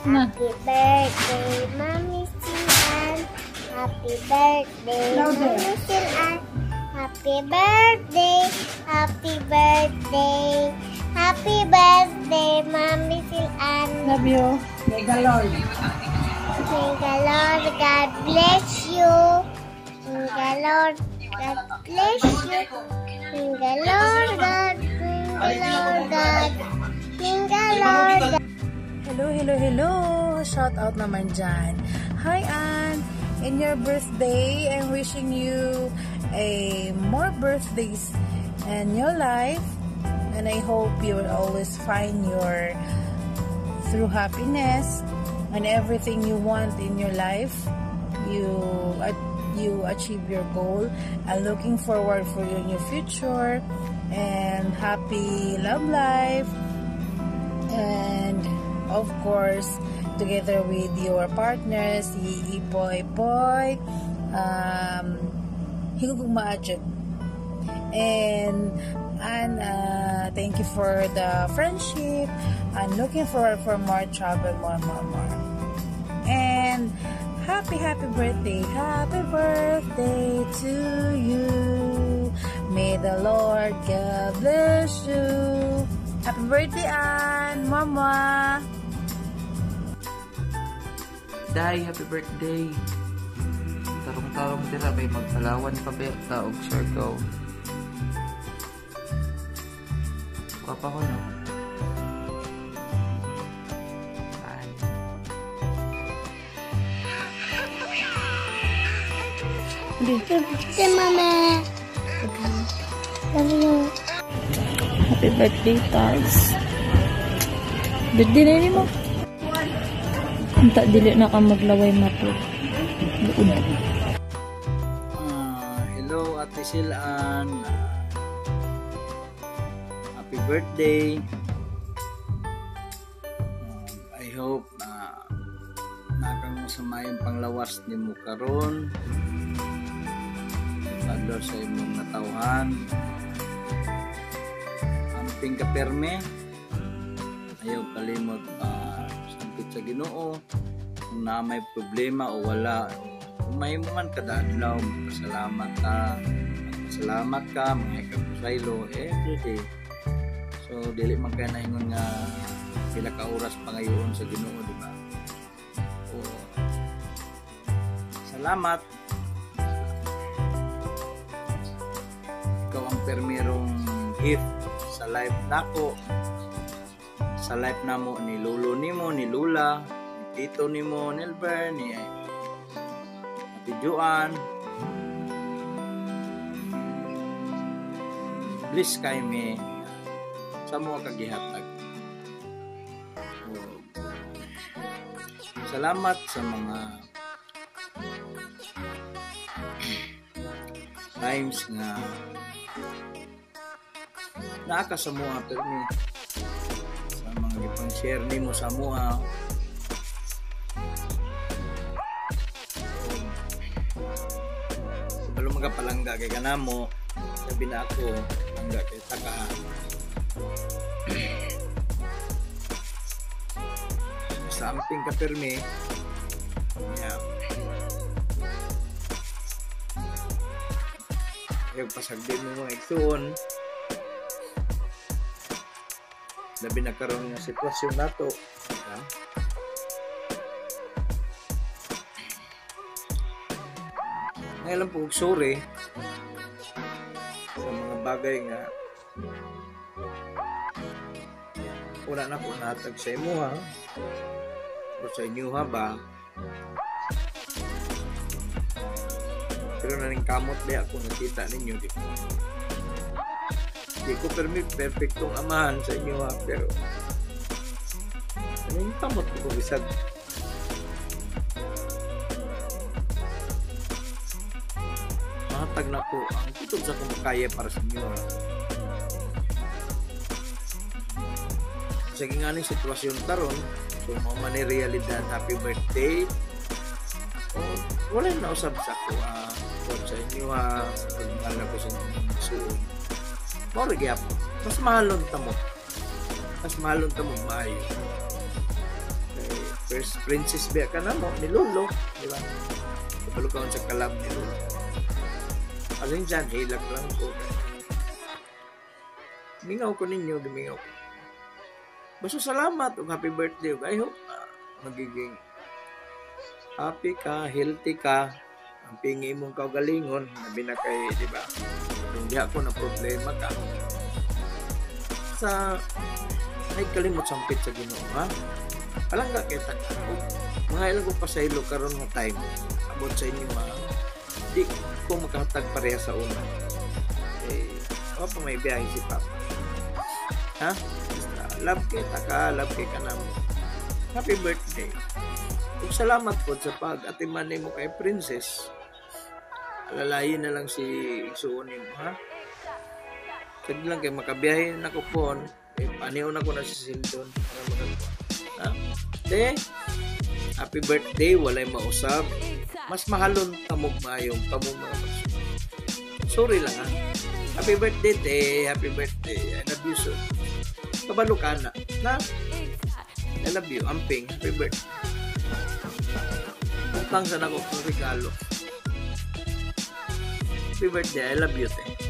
Happy birthday, Mommy Silan. Happy birthday, Mommy Silan. Happy birthday, happy birthday, happy birthday, Mommy Silan. Love you. May the Lord. May the Lord God bless you. May the Lord God bless you. May the Lord God, may the Lord God, may the Lord God. Hello. Shout out naman dyan. Hi, Ann. In your birthday, I'm wishing you more birthdays in your life. And I hope you will always find your through happiness and everything you want in your life. You achieve your goal. I'm looking forward for you in your future. And happy love life. And of course, together with your partners, si Ipoy, higugong maadjud. And thank you for the friendship. I'm looking forward for more travel, more. And happy birthday to you. May the Lord God bless you. Happy birthday, Ann, Mama. Day, happy birthday. Tarong-tarong dira bay magpalawan pa ba taog circle. Papa ko no. Bye. Happy Mama. Love you. Happy birthday, Taz. Birthday na yun mo. Hindi dili na ka maglaway mato. Hello, Ate Silan. Happy birthday. I hope nakang masama yung panglawas ni mo karon. Padlor sa imong natawhan. Amping kaperme. Ayaw kalimot sampit sa Ginoo. Kung na may problema o wala, kung may man kada adlaw, salamat ka, mga ikapusaylo everyday. So dili man kaya naingon nga pila ka oras pa ngayon sa Ginoo, di ba? O salamat. Ikaw ang permirong gift sa life nako, sa life namo ni lolo nimo, ni lula, ni tito nimo, Nelber, ni Ate Joan. Bless kay me sa mga kagihatag. Salamat sa mga times nga naaka sa mga permi, sa mga gipang share nimo sa mga balo mga palangga kay kanamo, sabi na ako palangga kay tagaan. Sa amping kapirmi, yeah. Yung pasagdi mo mga igsoon, labi na karoon ng sitwasyon nato, yeah. Ngayon po sorry sa mga bagay nga wala na po natag sa imo ha o sa inyo ha ba, pero naning kamot di ako nakita ninyo di ko permit perfectong amahan sa inyo ha, pero naning kamot ko bisag mahatag na ko ang tutog sa kumakaya para sa inyo ha. Sa ginganing sitwasyon karon, so mo man ni realidad, happy birthday. So, wala na usab sa ko sa inyo ha, pagmahal na ko sa inyong suon. Mora gyap, mas mahalon ta mo maayo. Okay. First princess biya ka na mo, ni Lolo. Di ba? Kapalo ka sa kalab ni Lolo. Alin dyan, hilak lang ko. Mingaw ko ninyo, dumingaw ko. Basta salamat, ug happy birthday. I hope magiging happy ka, healthy ka. Ang pingi mong kaugalingon, nabi na kay, di ba? Kung di ako na problema ka. Sa, ay kalimot sampit sa Ginoo, ha? Palangga kita ko. Mga ilang ko pasaylo karon nga time. Abot sa inyo, ha? Di ko makahatag pareha sa una. Eh, ako pa may biyahe si Papa. Ha? Basta, love kita ka na mo. Happy birthday. Kung salamat po sa pag-atiman mo kay Princess. Alalayin na lang si Igsuonin mo, ha? Sige lang kay makabiyahe na ko po. Eh, paniw na ko na si Sildon. Ha? De, happy birthday. Walay mausap. Mas mahalon tamog mayong tamog mga mausap. Sorry lang, ha? Happy birthday, te. Happy birthday. I love you so. Kabalo ka na. Na? I love you. Amping. Happy birthday. Utang sana ko kung regalo. Happy birthday. I love you, te.